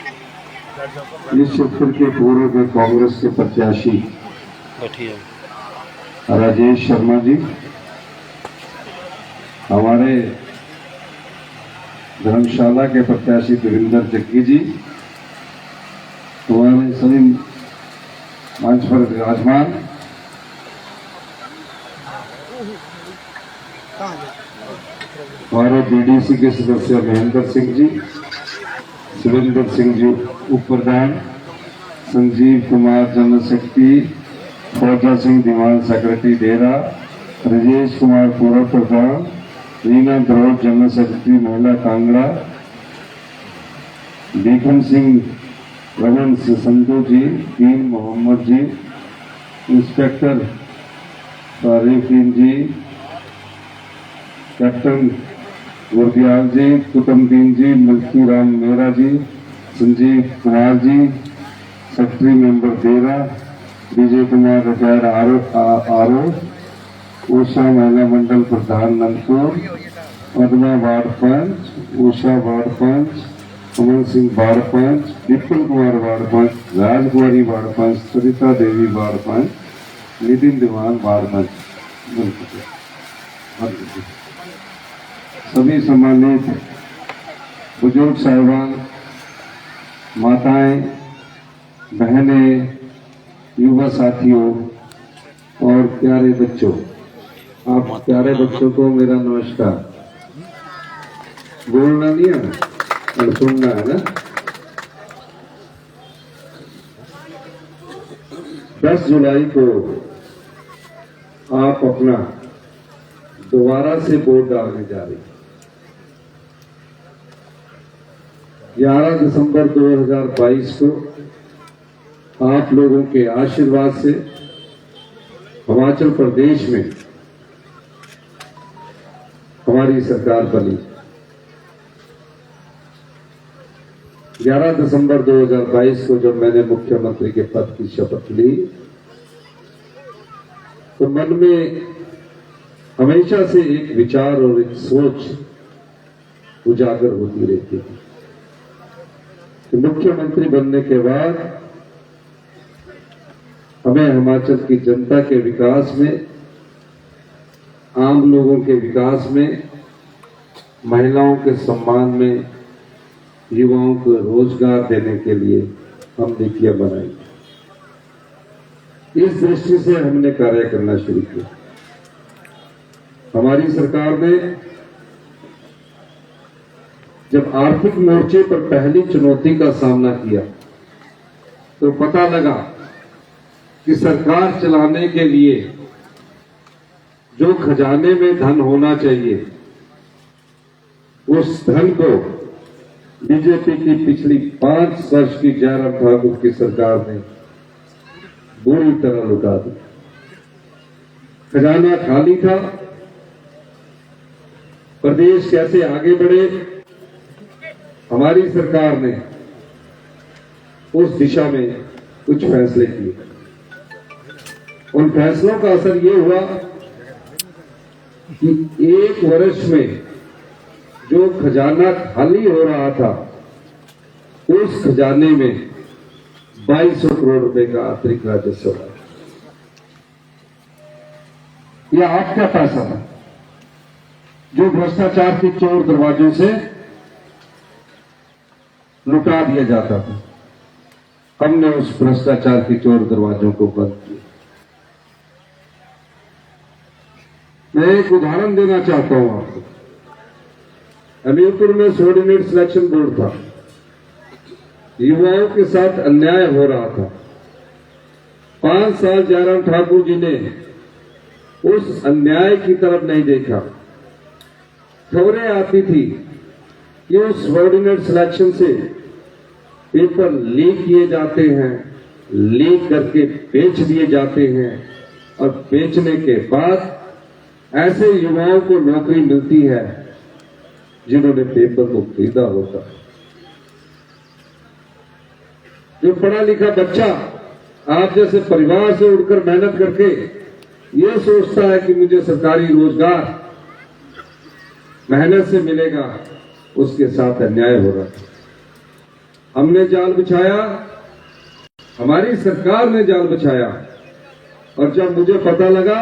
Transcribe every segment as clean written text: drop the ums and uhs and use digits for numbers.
इस क्षेत्र के पूर्व में कांग्रेस के प्रत्याशी राजेश शर्मा जी, हमारे धर्मशाला के प्रत्याशी देवेंद्र जग्गी जी, हमारे सभी मंच पर विराजमान हमारे बीडीसी के सदस्य महेंद्र सिंह जी, शिवेंद्र सिंह जी उप प्रधान, संजीव कुमार जनरल सेक्रेटरी, फौजा सिंह दीवान सेक्रेटरी डेरा, राजेश कुमार पूर्व प्रधान, रीना द्रोड़ जनरल सेक्रेटरी महिला कांगड़ा, बेगम सिंह रमन संधू जी, दीन मोहम्मद जी, इंस्पेक्टर तारिफीन जी, कैप्टन गुरदयाल जी, कुतुबुद्दीन जी, मुल्की राम मेहरा जी, संजीव कुमार जी, सेक्रेटरी मेंबर डेरा, विजय कुमार रिटायर्ड आरओ, उषा महिला मंडल प्रधान नंदपुर, पद्मा वार्ड पंच, उषा वार्ड पंच, अमन सिंह वार्ड पंच, विपुल कुमार वार्ड पंच, राजकुमारी वार्ड पंच, सरिता देवी वार्ड पंच, नितिन दीवान वार्ड पंच, सभी सम्मानित बुजुर्ग साहिबान, माताएं, बहनें, युवा साथियों और प्यारे बच्चों, आप प्यारे बच्चों को मेरा नमस्कार। बोलना नहीं है और सुनना है ना। 10 जुलाई को आप अपना दोबारा से वोट डालने जा रहे हैं। 11 दिसंबर 2022 को आप लोगों के आशीर्वाद से हिमाचल प्रदेश में हमारी सरकार बनी। 11 दिसंबर 2022 को जब मैंने मुख्यमंत्री के पद की शपथ ली तो मन में हमेशा से एक विचार और एक सोच उजागर होती रहती थी कि मुख्यमंत्री बनने के बाद हमें हिमाचल की जनता के विकास में, आम लोगों के विकास में, महिलाओं के सम्मान में, युवाओं को रोजगार देने के लिए हम नीतियां बनाई। इस दृष्टि से हमने कार्य करना शुरू किया। हमारी सरकार ने जब आर्थिक मोर्चे पर पहली चुनौती का सामना किया तो पता लगा कि सरकार चलाने के लिए जो खजाने में धन होना चाहिए उस धन को बीजेपी की पिछली 5 वर्ष की जयराम ठाकुर की सरकार ने बुरी तरह लुटा दी। खजाना खाली था। प्रदेश कैसे आगे बढ़े, हमारी सरकार ने उस दिशा में कुछ फैसले किए। उन फैसलों का असर ये हुआ कि 1 वर्ष में जो खजाना खाली हो रहा था उस खजाने में 2200 करोड़ रुपए का अतिरिक्त राजस्व आया। यह आपका पैसा था जो भ्रष्टाचार के चोर दरवाजों से लुटा दिया जाता था। हमने उस भ्रष्टाचार के चोर दरवाजों को बंद किया। मैं एक उदाहरण देना चाहता हूं आपको। हमीरपुर में सबऑर्डिनेट सिलेक्शन बोर्ड था। युवाओं के साथ अन्याय हो रहा था। 5 साल जयराम ठाकुर जी ने उस अन्याय की तरफ नहीं देखा। खबरें आती थी कि उस सबऑर्डिनेट सिलेक्शन से पेपर लीक किए जाते हैं, लीक करके बेच दिए जाते हैं और बेचने के बाद ऐसे युवाओं को नौकरी मिलती है जिन्होंने पेपर को खरीदा होता। जो पढ़ा लिखा बच्चा आप जैसे परिवार से उठकर मेहनत करके ये सोचता है कि मुझे सरकारी रोजगार मेहनत से मिलेगा, उसके साथ अन्याय हो रहा है। हमने जाल बिछाया, हमारी सरकार ने जाल बिछाया। और जब मुझे पता लगा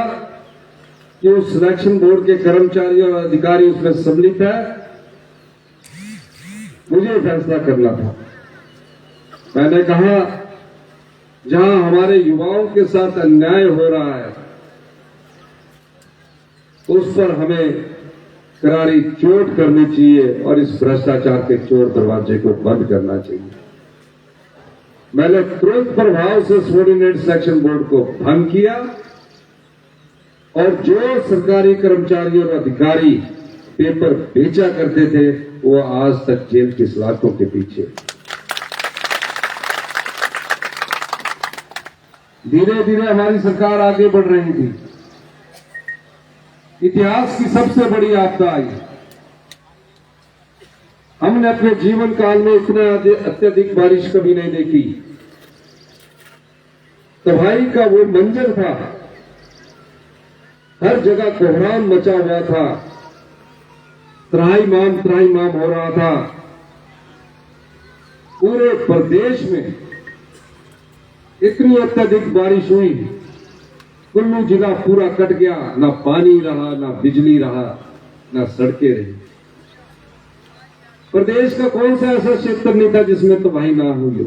कि उस सिलेक्शन बोर्ड के कर्मचारी और अधिकारी उसमें सम्मिलित है, मुझे फैसला करना था। मैंने कहा जहां हमारे युवाओं के साथ अन्याय हो रहा है उस पर हमें करारी चोट करनी चाहिए और इस भ्रष्टाचार के चोर दरवाजे को बंद करना चाहिए। मैंने तुरंत प्रभाव से सबॉर्डिनेट सिलेक्शन बोर्ड को भंग किया और जो सरकारी कर्मचारी और अधिकारी पेपर बेचा करते थे वो आज तक जेल की सलाखों के पीछे। धीरे धीरे हमारी सरकार आगे बढ़ रही थी। इतिहास की सबसे बड़ी आपदा आई। हमने अपने जीवन काल में इतना अत्यधिक बारिश कभी नहीं देखी। तबाही का वो मंजर था, हर जगह कोहराम मचा हुआ था, त्राहिमाम हो रहा था। पूरे प्रदेश में इतनी अत्यधिक बारिश हुई, कुल्लू जिला पूरा कट गया, ना पानी रहा, ना बिजली रहा, ना सड़कें रही। प्रदेश का कौन सा ऐसा क्षेत्र नहीं था जिसमें तबाही ना हुई हो।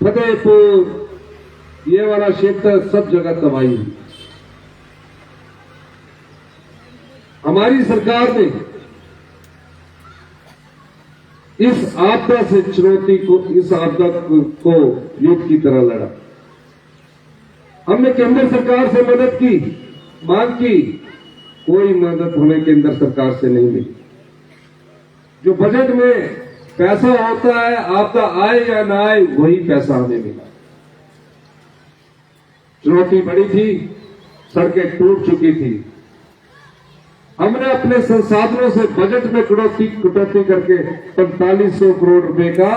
फतेहपुर ये वाला क्षेत्र सब जगह तबाही हुई। हमारी सरकार ने इस आपदा से चुनौती को, इस आपदा को युद्ध की तरह लड़ा। हमने केंद्र सरकार से मदद की, मांग की, कोई मदद हमें केंद्र सरकार से नहीं मिली। जो बजट में पैसा होता है, आपदा आए या ना आए, वही पैसा हमें मिला। चुनौती बड़ी थी, सड़कें टूट चुकी थी। हमने अपने संसाधनों से बजट में कटौती करके 4500 करोड़ रुपए का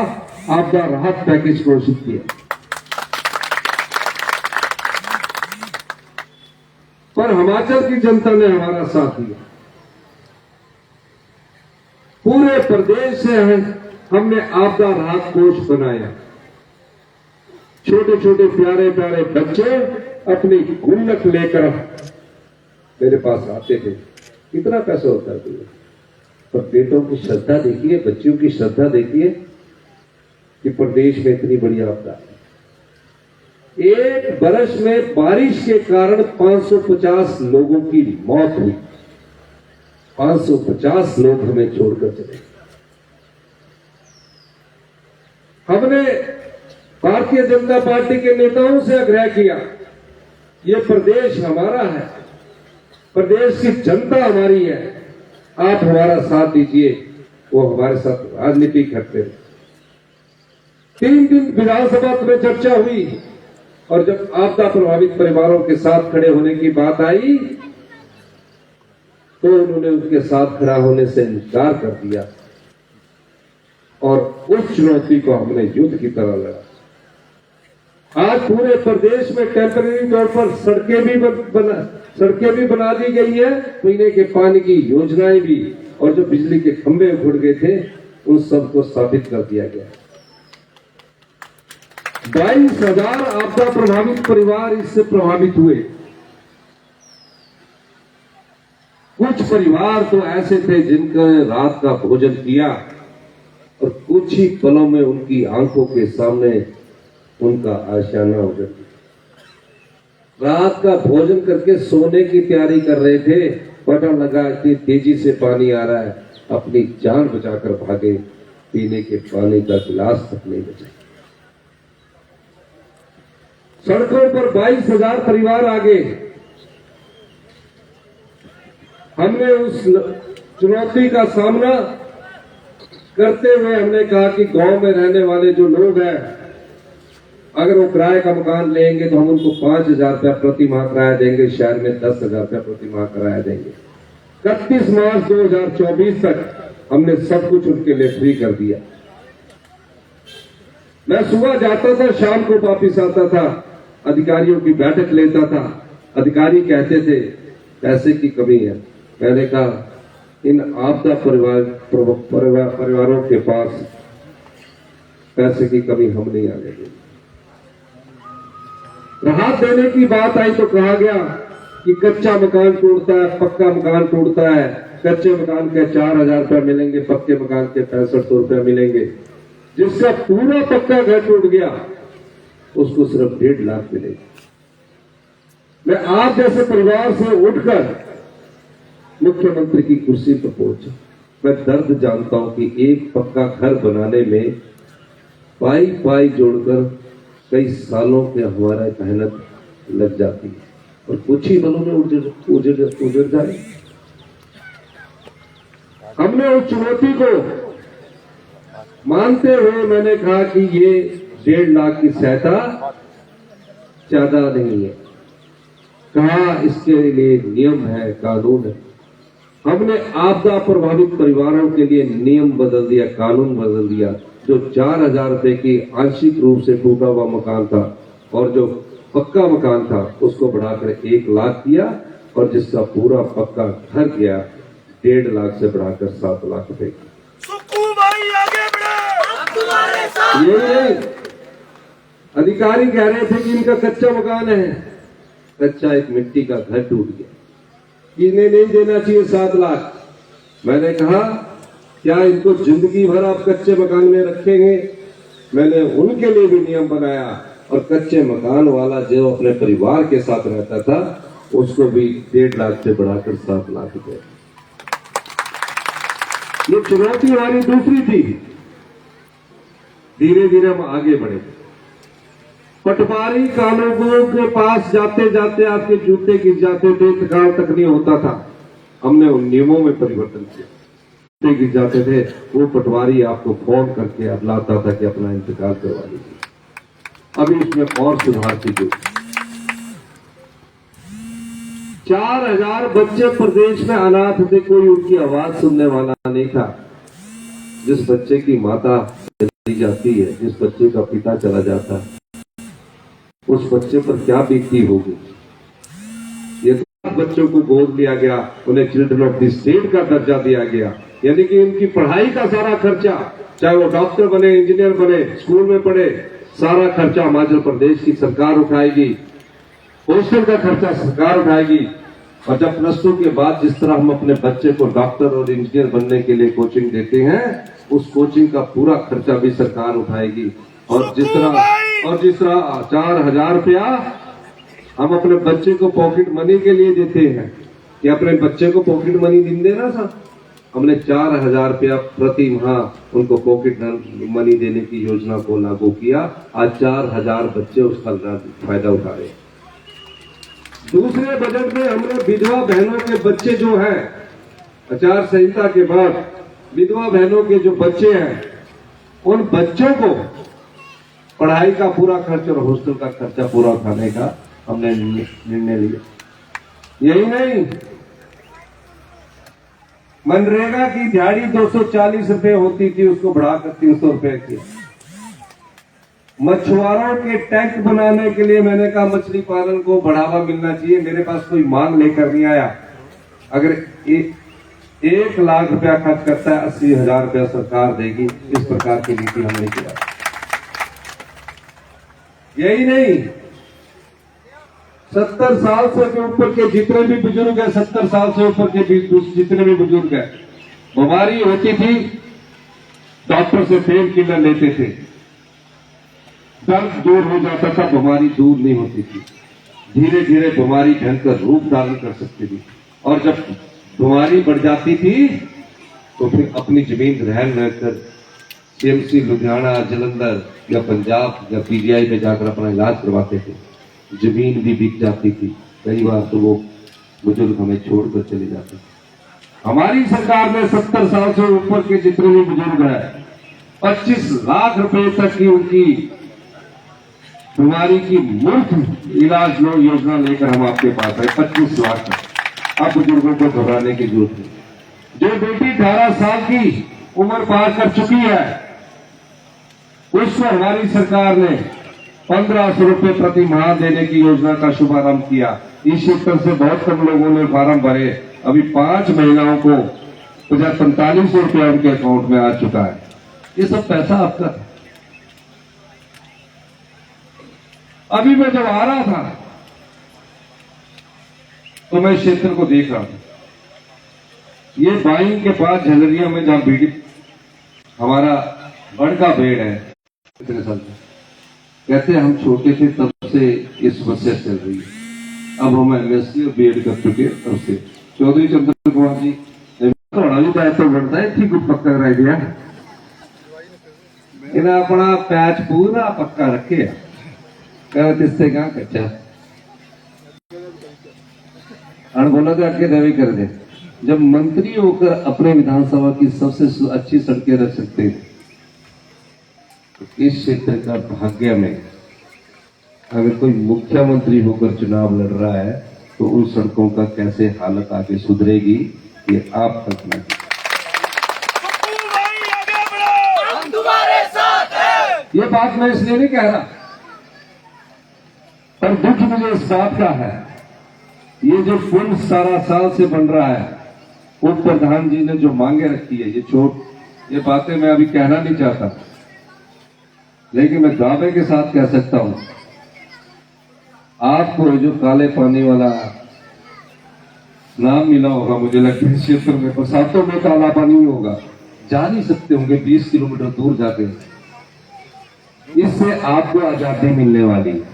आपदा राहत पैकेज घोषित किया। पर हिमाचल की जनता ने हमारा साथ दिया। पूरे प्रदेश से हमने आपदा राहत कोष बनाया। छोटे छोटे प्यारे प्यारे बच्चे अपनी गुल्लक लेकर मेरे पास आते थे। कितना पैसा होता है पर बेटों की श्रद्धा देखिए, बच्चियों की श्रद्धा देखिए कि प्रदेश में इतनी बड़ी आपदा है। एक बरस में बारिश के कारण 550 लोगों की मौत हुई। 550 लोग हमें छोड़कर चले। हमने भारतीय जनता पार्टी के नेताओं से आग्रह किया, ये प्रदेश हमारा है, प्रदेश की जनता हमारी है, आप हमारा साथ दीजिए। वो हमारे साथ राजनीति करते रहे। 3 दिन विधानसभा में चर्चा हुई और जब आपदा प्रभावित परिवारों के साथ खड़े होने की बात आई तो उन्होंने उनके साथ खड़ा होने से इनकार कर दिया और उस चुनौती को हमने युद्ध की तरह लड़ा। आज पूरे प्रदेश में टेम्परेरी तौर पर सड़कें भी बना दी गई है, पीने के पानी की योजनाएं भी, और जो बिजली के खंभे उखड़ गए थे उन सबको स्थापित कर दिया गया। 22,000 आपदा प्रभावित परिवार इससे प्रभावित हुए। कुछ परिवार तो ऐसे थे जिनका रात का भोजन किया और कुछ ही पलों में उनकी आंखों के सामने उनका आशियाना उजड़ गया। रात का भोजन करके सोने की तैयारी कर रहे थे, पता लगा इतनी तेजी से पानी आ रहा है, अपनी जान बचाकर भागे, पीने के पानी का गिलास तक नहीं बचा। सड़कों पर 22,000 परिवार आ गए। हमने उस चुनौती का सामना करते हुए हमने कहा कि गांव में रहने वाले जो लोग हैं, अगर वो किराए का मकान लेंगे तो हम उनको 5,000 रुपया प्रति माह किराया देंगे, शहर में 10,000 रुपया प्रति माह किराया देंगे। 31 मार्च 2024 तक हमने सब कुछ उनके लिए फ्री कर दिया। मैं सुबह जाता था, शाम को वापिस आता था, अधिकारियों की बैठक लेता था। अधिकारी कहते थे पैसे की कमी है। मैंने कहा इन आपदा परिवारों के पास पैसे की कमी हम नहीं आने देंगे। राहत देने की बात आई तो कहा गया कि कच्चा मकान टूटता है, पक्का मकान टूटता है, कच्चे मकान के 4,000 रुपया मिलेंगे, पक्के मकान के 6500 रुपया मिलेंगे। जिसका पूरा पक्का घर टूट गया उसको सिर्फ 1.5 लाख मिलेगा। मैं आप जैसे परिवार से उठकर मुख्यमंत्री की कुर्सी पर पहुंचा। मैं दर्द जानता हूं कि एक पक्का घर बनाने में पाई पाई जोड़कर कई सालों के हमारा मेहनत लग जाती है और कुछ ही पलों में उजड़ जाए। हमने उस चुनौती को मानते हुए मैंने कहा कि ये 1.5 लाख की सहायता ज्यादा नहीं है। कहा इसके लिए नियम है, कानून है। हमने आपदा प्रभावित परिवारों के लिए नियम बदल दिया, कानून बदल दिया। जो 4,000 रुपए की आंशिक रूप से टूटा हुआ मकान था और जो पक्का मकान था उसको बढ़ाकर 1 लाख किया और जिसका पूरा पक्का घर गया 1.5 लाख से बढ़ाकर 7 लाख रुपए की। सुक्कू भाई आगे बढ़े। ये अधिकारी कह रहे थे कि इनका कच्चा मकान है, कच्चा एक मिट्टी का घर टूट गया, इन्हें नहीं देना चाहिए 7 लाख। मैंने कहा क्या इनको जिंदगी भर आप कच्चे मकान में रखेंगे? मैंने उनके लिए भी नियम बनाया और कच्चे मकान वाला जो अपने परिवार के साथ रहता था उसको भी 1.5 लाख से बढ़ाकर 7 लाख रुपए। ये चुनौती हमारी दूसरी थी। धीरे धीरे हम आगे बढ़े। पटवारी कानूनों के पास जाते जाते आपके जूते गिर जाते थे, थकान तक नहीं होता था। हमने उन नियमों में परिवर्तन किया। जूते गिर जाते थे वो पटवारी आपको फोन करके अब लाता था कि अपना इंतकाल करवा लीजिए। अभी इसमें और सुधार की जरूरत। 4,000 बच्चे प्रदेश में अनाथ थे, कोई उनकी आवाज सुनने वाला नहीं था। जिस बच्चे की माता चली जाती है, जिस बच्चे का पिता चला जाता है, उस बच्चे पर क्या बीतती होगी। ये बच्चों को गोद लिया गया, उन्हें चिल्ड्रन ऑफ द स्टेट का दर्जा दिया गया, यानी कि उनकी पढ़ाई का सारा खर्चा, चाहे वो डॉक्टर बने, इंजीनियर बने, स्कूल में पढ़े, सारा खर्चा हिमाचल प्रदेश की सरकार उठाएगी। हॉस्टल का खर्चा सरकार उठाएगी। और जब +2 के बाद जिस तरह हम अपने बच्चे को डॉक्टर और इंजीनियर बनने के लिए कोचिंग देते हैं, उस कोचिंग का पूरा खर्चा भी सरकार उठाएगी। और जिस तरह 4,000 रुपया हम अपने बच्चे को पॉकेट मनी के लिए देते हैं कि अपने बच्चे को पॉकेट मनी दिन देना था, हमने 4,000 रुपया प्रति माह उनको पॉकेट मनी देने की योजना को लागू किया। आज 4,000 बच्चे उसका फायदा उठा रहे हैं। दूसरे बजट में हमने विधवा बहनों के बच्चे जो हैं, आचार संहिता के बाद विधवा बहनों के जो बच्चे हैं, उन बच्चों को पढ़ाई का पूरा खर्च और हॉस्टल का खर्चा पूरा उठाने का हमने निर्णय लिया। यही नहीं, मनरेगा की दिहाड़ी 240 रुपए होती थी, उसको बढ़ाकर 300 रुपए की। मछुआरों के टैंक बनाने के लिए मैंने कहा मछली पालन को बढ़ावा मिलना चाहिए। मेरे पास कोई मांग लेकर नहीं आया। अगर 1 लाख रुपया खर्च करता है, 80,000 रुपया सरकार देगी। इस प्रकार की नीति हमने किया। यही नहीं, 70 साल से ऊपर के जितने भी बुजुर्ग हैं, 70 साल से ऊपर के जितने भी बुजुर्ग हैं, बीमारी होती थी, डॉक्टर से पेन किलर लेते थे, दर्द दूर हो जाता था, बीमारी दूर नहीं होती थी। धीरे धीरे बीमारी भयंकर रूप धारण कर सकती थी। और जब बीमारी बढ़ जाती थी तो फिर अपनी जमीन रहन रहकर CMC लुधियाना, जलंधर या पंजाब या PGI में जाकर अपना इलाज करवाते थे। जमीन भी बिक जाती थी। कई बार तो वो बुजुर्ग हमें छोड़कर चले जाते थे। हमारी सरकार ने 70 साल से ऊपर के जितने भी बुजुर्ग हैं, 25 लाख रुपए तक की उनकी बीमारी की मुफ्त इलाज योजना लेकर हम आपके पास है। 25 लाख। अब बुजुर्गों को घबराने की जरूरत नहीं। जो बेटी 18 साल की उम्र पार कर चुकी है, उसको हमारी सरकार ने 1,500 रुपए प्रति माह देने की योजना का शुभारंभ किया। इस क्षेत्र से बहुत कम लोगों ने फार्म भरे। अभी 5 महिलाओं को 4500 रुपया उनके अकाउंट में आ चुका है। ये सब पैसा आपका है। अभी मैं जब आ रहा था तो मैं इस क्षेत्र को देख रहा था। ये बाई के पास झलरिया में जहां बीडी हमारा बड़का बेड़ है, कितने साल से कहते हैं हम छोटे थे तब से ये समस्या चल रही है। अब हम एमएससी और बीएड कर चुके तब से। चौधरी चंद्र कुमार जी थोड़ा भी दायित्व बढ़ता है, ठीक पक्का रह गया। इन्हें अपना पैच पूरा पक्का रखे इससे कहा कच्चा अणबोला तो अटके दवी कर दे। जब मंत्री होकर अपने विधानसभा की सबसे अच्छी सड़कें रख सकते हैं, तो इस क्षेत्र का भाग्य में अगर कोई मुख्यमंत्री होकर चुनाव लड़ रहा है तो उन सड़कों का कैसे हालत आगे सुधरेगी, ये आप कल्पना कीजिए। पप्पू भाई आगे बढ़ो, हम तुम्हारे साथ हैं। ये बात मैं इसलिए नहीं कह रहा, पर दुख मुझे इस बात का है, ये जो पुल 17 साल से बन रहा है, उप प्रधान जी ने जो मांगे रखी है, ये बातें मैं अभी कहना नहीं चाहता, लेकिन मैं दावे के साथ कह सकता हूं, आपको जो काले पानी वाला नाम मिला होगा, मुझे लगता है क्षेत्र में बरसातों में काला पानी ही होगा, जा नहीं सकते होंगे 20 किलोमीटर दूर जाके। इससे आपको आजादी मिलने वाली है।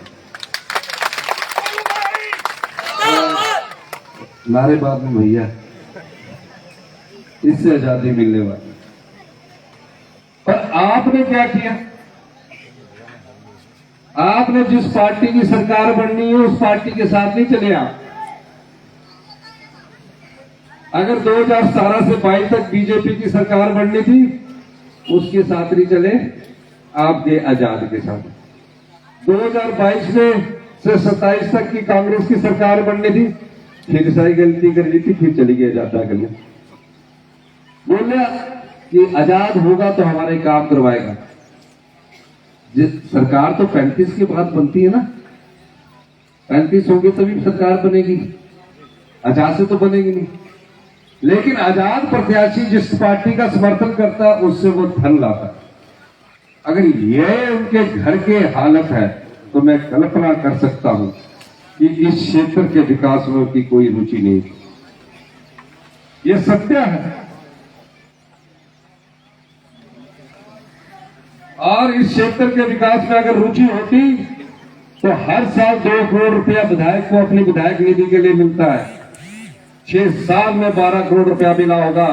नारे बाद में भैया, इससे आजादी मिलने वाली। पर आपने क्या किया? आपने जिस पार्टी की सरकार बननी है उस पार्टी के साथ नहीं चले आप। अगर 2017 से 22 तक बीजेपी की सरकार बननी थी, उसके साथ नहीं चले, आपके आजाद के साथ। 2022 में से 27 तक की कांग्रेस की सरकार बननी थी, फिर सही गलती कर ली थी, फिर चली गई आजाद करने। बोले कि आजाद होगा तो हमारे काम करवाएगा। सरकार तो 35 के बाद बनती है ना, 35 होगी तभी सरकार बनेगी, आजाद से तो बनेगी नहीं। लेकिन आजाद प्रत्याशी जिस पार्टी का समर्थन करता है उससे वो धन लाता है। अगर ये उनके घर के हालत है तो मैं कल्पना कर सकता हूं कि इस क्षेत्र के विकास में उनकी कोई रुचि नहीं थी। ये सत्य है। और इस क्षेत्र के विकास में अगर रुचि होती तो हर साल 2 करोड़ रुपया विधायक को अपनी विधायक निधि के लिए मिलता है। 6 साल में 12 करोड़ रुपया मिला होगा।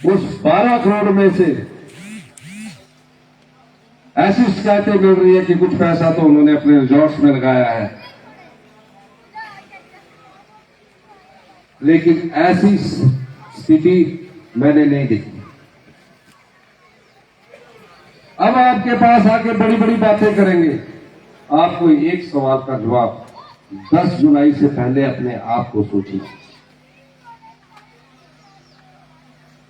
उस 12 करोड़ में से ऐसी शिकायतें मिल रही है कि कुछ पैसा तो उन्होंने अपने रिजॉर्ट्स में लगाया है, लेकिन ऐसी स्थिति मैंने नहीं देखी। अब आपके पास आके बड़ी बड़ी बातें करेंगे। आपको एक सवाल का जवाब 10 जुलाई से पहले अपने आप को सोचिए।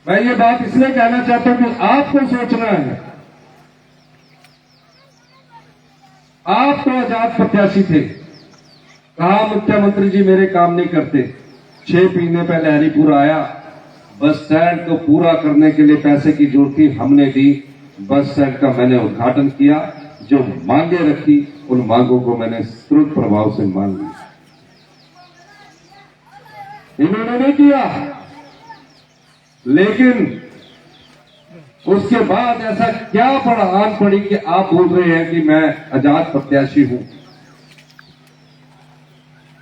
मैं ये बात इसलिए कहना चाहता हूं कि आपको सोचना है। आप तो आजाद प्रत्याशी थे, कहा मुख्यमंत्री जी मेरे काम नहीं करते। 6 महीने पहले हरिपुर आया, बस स्टैंड को पूरा करने के लिए पैसे की जरूरत थी, हमने दी। बस स्टैंड का मैंने उद्घाटन किया, जो मांगे रखी उन मांगों को मैंने तुरंत प्रभाव से मान ली। इन्होंने नहीं किया, लेकिन उसके बाद ऐसा क्या बढ़ान पड़ी कि आप बोल रहे हैं कि मैं आजाद प्रत्याशी हूं,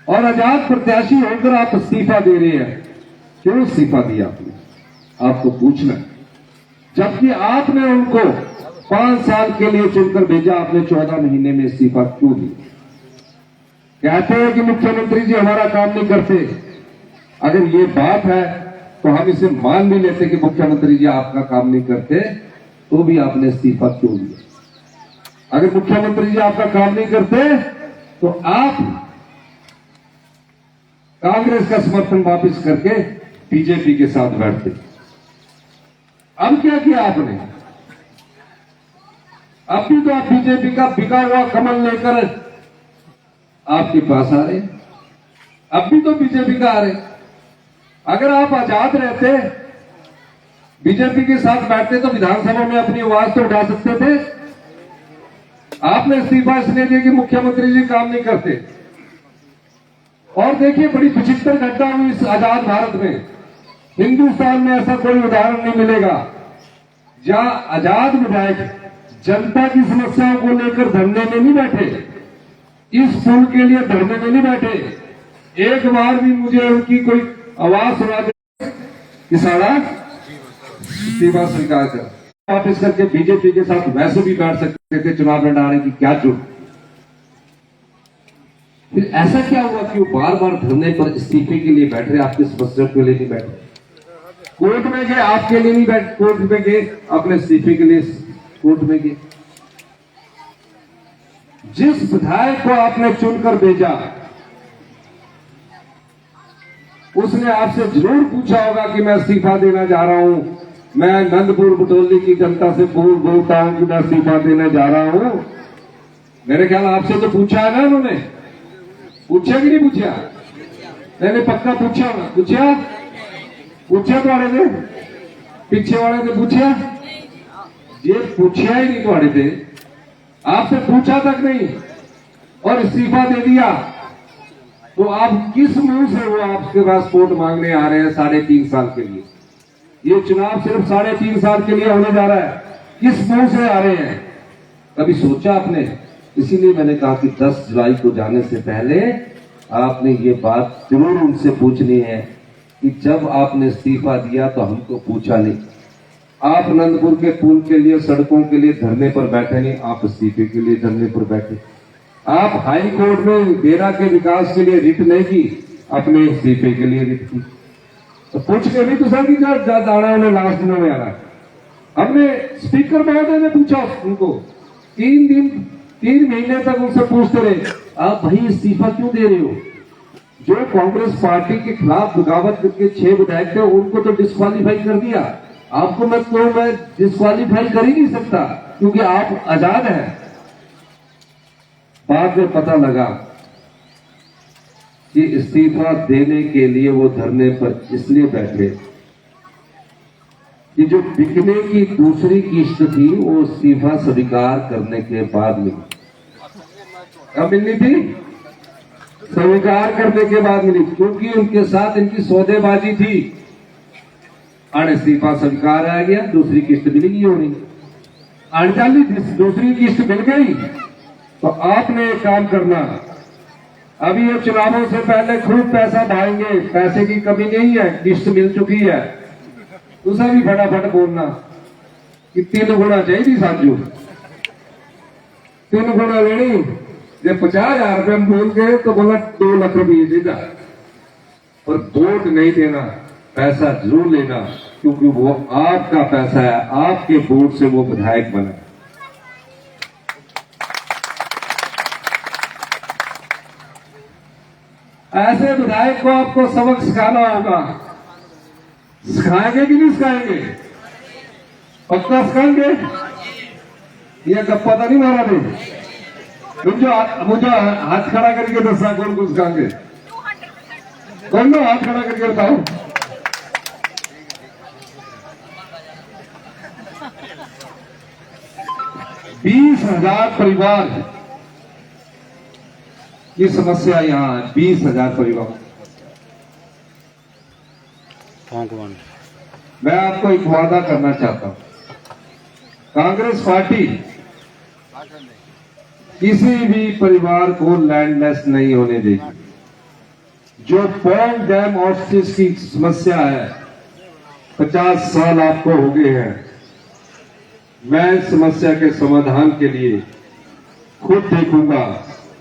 और आजाद प्रत्याशी होकर आप इस्तीफा दे रहे हैं। क्यों इस्तीफा दिया आपने? आपको पूछना। जबकि आपने उनको 5 साल के लिए चुनकर भेजा, आपने 14 महीने में इस्तीफा क्यों दिया? कहते हैं कि मुख्यमंत्री जी हमारा काम नहीं करते। अगर ये बात है तो हम इसे मान भी लेते कि मुख्यमंत्री जी आपका काम नहीं करते, तो भी आपने इस्तीफा क्यों दिया? अगर मुख्यमंत्री जी आपका काम नहीं करते तो आप कांग्रेस का समर्थन वापस करके बीजेपी के साथ बैठते। अब क्या किया आपने? अब भी तो आप बीजेपी का बिका हुआ कमल लेकर आपके पास आ रहे, अब भी तो बीजेपी का आ रहे। अगर आप आजाद रहते, बीजेपी के साथ बैठते, तो विधानसभा में अपनी आवाज तो उठा सकते थे। आपने इस्तीफा इसलिए दिया कि मुख्यमंत्री जी काम नहीं करते। और देखिए, बड़ी विचित्र घटना हुई इस आजाद भारत में। हिंदुस्तान में ऐसा कोई उदाहरण नहीं मिलेगा जहां आजाद विधायक जनता की समस्याओं को लेकर धरने में नहीं बैठे, इस पुल के लिए धरने में नहीं बैठे। एक बार भी मुझे उनकी कोई आवाज सुना दे कि सारा इस्तीफा स्वीकार कर, वापिस करके बीजेपी के साथ वैसे भी बैठ सकते थे, चुनाव लड़ाने की क्या जरूरत। फिर ऐसा क्या हुआ कि वो बार बार धरने पर इस्तीफे के लिए बैठ रहे, आपकी समस्या के लिए नहीं बैठे। कोर्ट में गए, आपके लिए नहीं बैठ, कोर्ट में गए, अपने इस्तीफे के लिए कोर्ट में गए। जिस विधायक को आपने चुनकर भेजा, उसने आपसे जरूर पूछा होगा कि मैं इस्तीफा देना जा रहा हूं। मैं नंदपुर बटोली की जनता से बोलता हूं कि मैं इस्तीफा देने जा रहा हूं। मेरे ख्याल आपसे तो पूछा है ना उन्होंने, पूछा कि नहीं पूछा? मैंने पक्का पूछा ना, पूछा थोड़े से पीछे वाले ने पूछा, ये पूछा ही नहीं थोड़े से, आपसे पूछा तक नहीं और इस्तीफा दे दिया। तो आप किस मुंह से वो आपके पास वोट मांगने आ रहे हैं 3.5 साल के लिए? ये चुनाव सिर्फ 3.5 साल के लिए होने जा रहा है, किस मुंह से आ रहे हैं? कभी सोचा आपने? इसीलिए मैंने कहा कि 10 जुलाई को जाने से पहले आपने ये बात जरूर उनसे पूछनी है कि जब आपने इस्तीफा दिया तो हमको पूछा नहीं। आप नंदपुर के पुल के लिए, सड़कों के लिए धरने पर बैठे नहीं, आप इस्तीफे के लिए धरने पर बैठे। आप हाई कोर्ट में डेरा के विकास के लिए रिट नहीं की, अपने इस्तीफे के लिए रिट की। तो पूछ के भी तो सर की दाड़ा उन्हें लास्ट दिनों में आ रहा है। हमने स्पीकर महोदय ने पूछा उनको, 3 महीने तक उनसे पूछते रहे, आप भाई इस्तीफा क्यों दे रहे हो? जो कांग्रेस पार्टी के खिलाफ बगावत करके 6 विधायक थे, उनको तो डिस्क्वालीफाई कर दिया। आपको मैं डिस्क्वालीफाई कर ही नहीं सकता क्योंकि आप आजाद हैं। बाद में पता लगा कि इस्तीफा देने के लिए वो धरने पर इसलिए बैठे कि जो बिकने की दूसरी किस्त थी वो इस्तीफा स्वीकार करने के बाद मिली। कब मिलनी थी? स्वीकार करने के बाद मिली, क्योंकि उनके साथ इनकी सौदेबाजी थी। इस्तीफा स्वीकार आ गया, दूसरी किस्त मिलेगी होनी, अड़चाली दूसरी किस्त मिल गई। तो आपने एक काम करना, अभी ये चुनावों से पहले खूब पैसा भाएंगे, पैसे की कमी नहीं है, किस्त मिल चुकी है। दूसरा भी फटाफट बोलना कि 3 गुना चाहिए साजू, 3 गुना लेनी। जब 50,000 रुपये में बोल गए तो बोला 2 लाख रुपये देगा, पर वोट नहीं देना, पैसा जरूर लेना, क्योंकि वो आपका पैसा है, आपके वोट से वो विधायक बना। ऐसे विधायक को आपको सबक सिखाना होगा। सिखाएंगे कि नहीं सिखाएंगे? पक्का सिखाएंगे? ये गप्पा तो नहीं मारा नहीं? मुझे हाथ खड़ा करके दसा कौन को सिखाएंगे? कौन लो हाथ खड़ा करके बताओ। बीस 20,000 परिवार की समस्या यहां है। 20,000 परिवार। मैं आपको एक वादा करना चाहता हूं, कांग्रेस पार्टी किसी भी परिवार को लैंडलेस नहीं होने देगी। जो पौंग डैम ऑफिस की समस्या है, 50 साल आपको हो गए हैं। मैं इस समस्या के समाधान के लिए खुद देखूंगा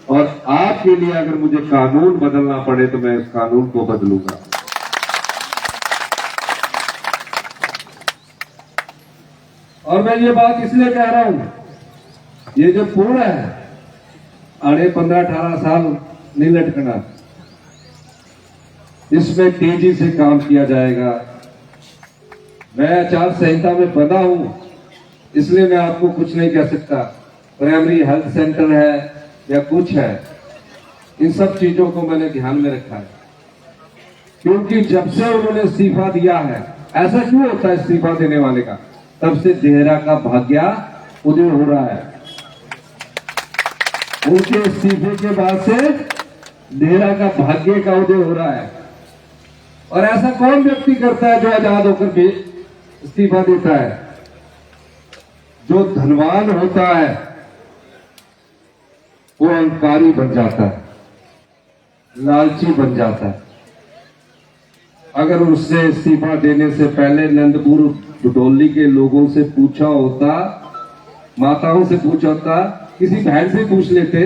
और आपके लिए अगर मुझे कानून बदलना पड़े तो मैं इस कानून को बदलूंगा। और मैं ये बात इसलिए कह रहा हूं, ये जो पुल है, 15-18 साल नहीं लटकना, इसमें तेजी से काम किया जाएगा। मैं आचार संहिता में बंधा हूं, इसलिए मैं आपको कुछ नहीं कह सकता। प्राइमरी हेल्थ सेंटर है या कुछ है, इन सब चीजों को मैंने ध्यान में रखा है, क्योंकि जब से उन्होंने इस्तीफा दिया है, ऐसा क्यों होता है इस्तीफा देने वाले का, तब से देहरा का भाग्य उदय हो रहा है। उनके इस्तीफे के बाद से देरा का भाग्य का उदय हो रहा है। और ऐसा कौन व्यक्ति करता है जो आजाद होकर भी इस्तीफा देता है? जो धनवान होता है वो अहंकारी बन जाता है, लालची बन जाता है। अगर उससे इस्तीफा देने से पहले नंदपुर बुटोली के लोगों से पूछा होता, माताओं से पूछा होता, किसी बहन से पूछ लेते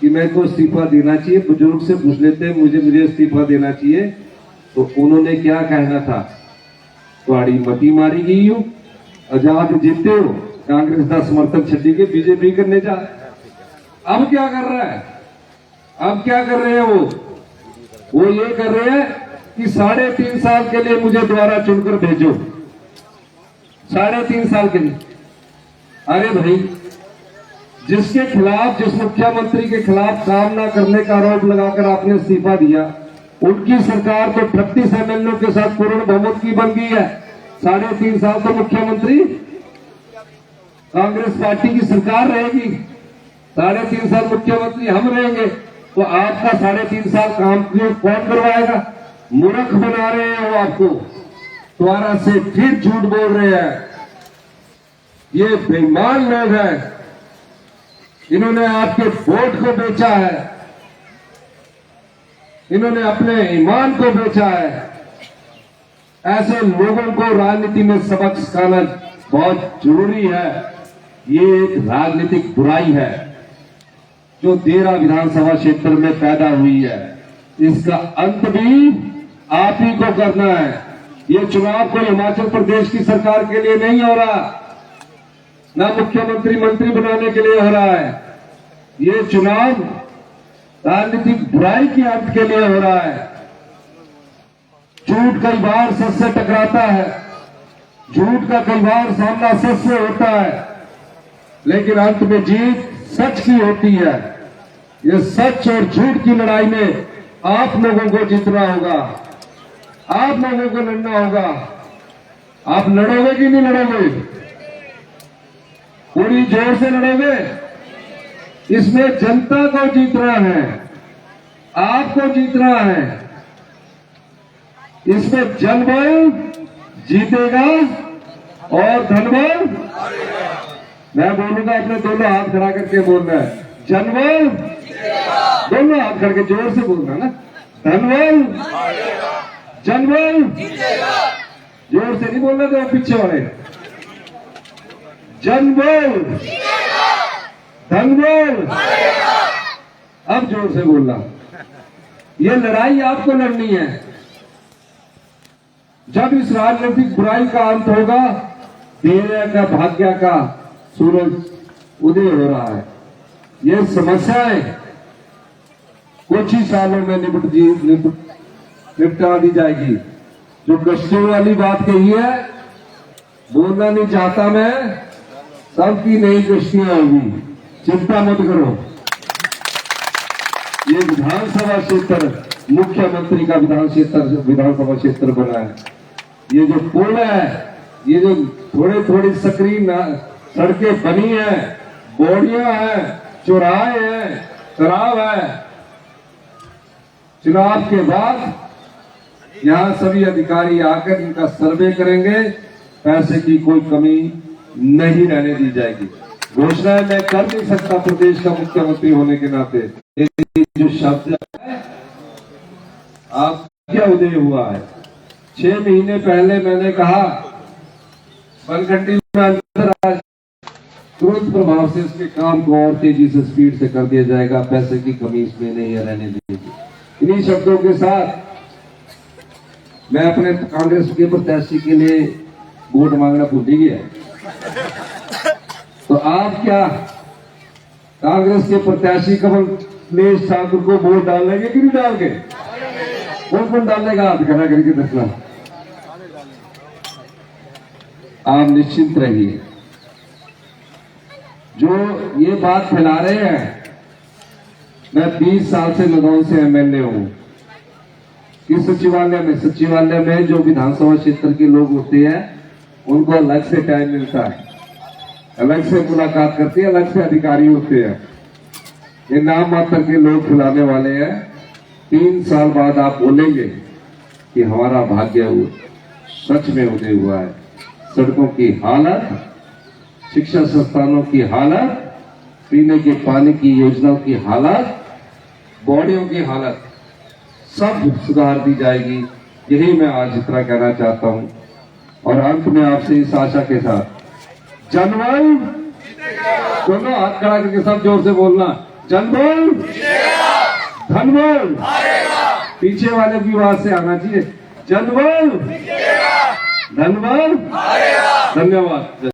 कि मेरे को इस्तीफा देना चाहिए, बुजुर्ग से पूछ लेते मुझे इस्तीफा देना चाहिए, तो उन्होंने क्या कहना था? तुम्हारी मती मारी गई हो, आजाद जीते हो, कांग्रेस का समर्थन छड़ी के बीजेपी करने जा। अब क्या कर रहा है? अब क्या कर रहे हैं वो ये कर रहे हैं कि 3.5 साल के लिए मुझे दोबारा चुनकर भेजो। 3.5 साल के लिए। अरे भाई, जिसके खिलाफ, जिस मुख्यमंत्री के खिलाफ काम ना करने का आरोप लगाकर आपने इस्तीफा दिया, उनकी सरकार तो 38 एमएलए के साथ पूर्ण बहुमत की बन गई है। 3.5 साल तो मुख्यमंत्री कांग्रेस पार्टी की सरकार रहेगी, 3.5 साल मुख्यमंत्री हम रहेंगे। तो आपका 3.5 साल काम क्यों कौन करवाएगा? मूर्ख बना रहे हैं वो आपको, दोबारा से फिर झूठ बोल रहे हैं। ये बेईमान लोग हैं, इन्होंने आपके वोट को बेचा है, इन्होंने अपने ईमान को बेचा है। ऐसे लोगों को राजनीति में सबक सिखाना बहुत जरूरी है। ये एक राजनीतिक बुराई है जो देरा विधानसभा क्षेत्र में पैदा हुई है। इसका अंत भी आप ही को करना है। ये चुनाव कोई हिमाचल प्रदेश की सरकार के लिए नहीं हो रहा, ना मुख्यमंत्री मंत्री बनाने के लिए हो रहा है। ये चुनाव राजनीतिक बुराई के अंत के लिए हो रहा है। झूठ कई बार सच से टकराता है, झूठ का कई बार सामना सच से होता है, लेकिन अंत में जीत सच की होती है। ये सच और झूठ की लड़ाई में आप लोगों को जीतना होगा, आप लोगों को लड़ना होगा। आप लड़ोगे कि नहीं लड़ोगे? पूरी जोर से लड़ोगे। इसमें जनता को जीतना है, आपको जीतना है। इसमें जनबल जीतेगा और धनबल, मैं बोलूंगा अपने दोनों हाथ खड़ा करके बोलना है, जनबल दोनों हाथ करके जोर से बोलना ना, धनबल जनबल, जोर से नहीं बोलना तो पीछे वाले, जनबल धनबल, अब जोर से बोलना। ये लड़ाई आपको लड़नी है। जब इस राजनीतिक बुराई का अंत होगा, देरा का भाग्य का सूरज उदय हो रहा है। ये समस्याएं कुछ ही सालों में निपटा दी जाएगी। जो कष्टों वाली बात कही है, बोलना नहीं चाहता मैं, सबकी नई कश्तियां होगी, चिंता मत करो। ये विधानसभा क्षेत्र मुख्यमंत्री का विधानसभा क्षेत्र बना है। ये जो पुल है, ये जो थोड़ी सक्रिय सड़कें बनी है, बोड़ियां हैं, चौराहे हैं, तालाब है, चुनाव के बाद यहां सभी अधिकारी आकर इनका सर्वे करेंगे। पैसे की कोई कमी नहीं रहने दी जाएगी। घोषणा मैं कर नहीं सकता प्रदेश का मुख्यमंत्री होने के नाते। जो शब्द है, आप क्या उदय हुआ है? 6 महीने पहले मैंने कहा बनखंडी में अंतर आज तुरंत प्रभाव से इसके काम को और तेजी से स्पीड से कर दिया जाएगा। पैसे की कमी इसमें नहीं रहने देगी। इन्हीं शब्दों के साथ मैं अपने कांग्रेस के प्रत्याशी के लिए वोट मांगना भूल ही गया। तो आप क्या कांग्रेस के प्रत्याशी कमलेश ठाकुर को वोट डालेंगे कि नहीं डालेंगे? कौन डालेगा? हाथ खड़ा करके देखना। आप निश्चिंत रहिए। जो ये बात फैला रहे हैं, मैं 20 साल से नगौन से एमएलए हूं। किस सचिवालय में जो विधानसभा क्षेत्र के लोग होते हैं, उनको अलग से टाइम मिलता है, अलग से मुलाकात करते हैं, अलग से अधिकारी होते हैं। ये नाम मात्र के लोग खिलाने वाले हैं। 3 साल बाद आप बोलेंगे कि हमारा भाग्य सच में उदय हुआ है। सड़कों की हालत, शिक्षा संस्थानों की हालत, पीने के पानी की योजनाओं की हालत, बॉडियों की हालत सब सुधार दी जाएगी। यही मैं आज इतना कहना चाहता हूं। और अंत में आपसे इस आशा के साथ, जनबल, दोनों हाथ खड़ा करके सब जोर से बोलना, जनबल, धनबल, पीछे वाले की आवाज से आना चाहिए, जनबल, धनबल। धन्यवाद।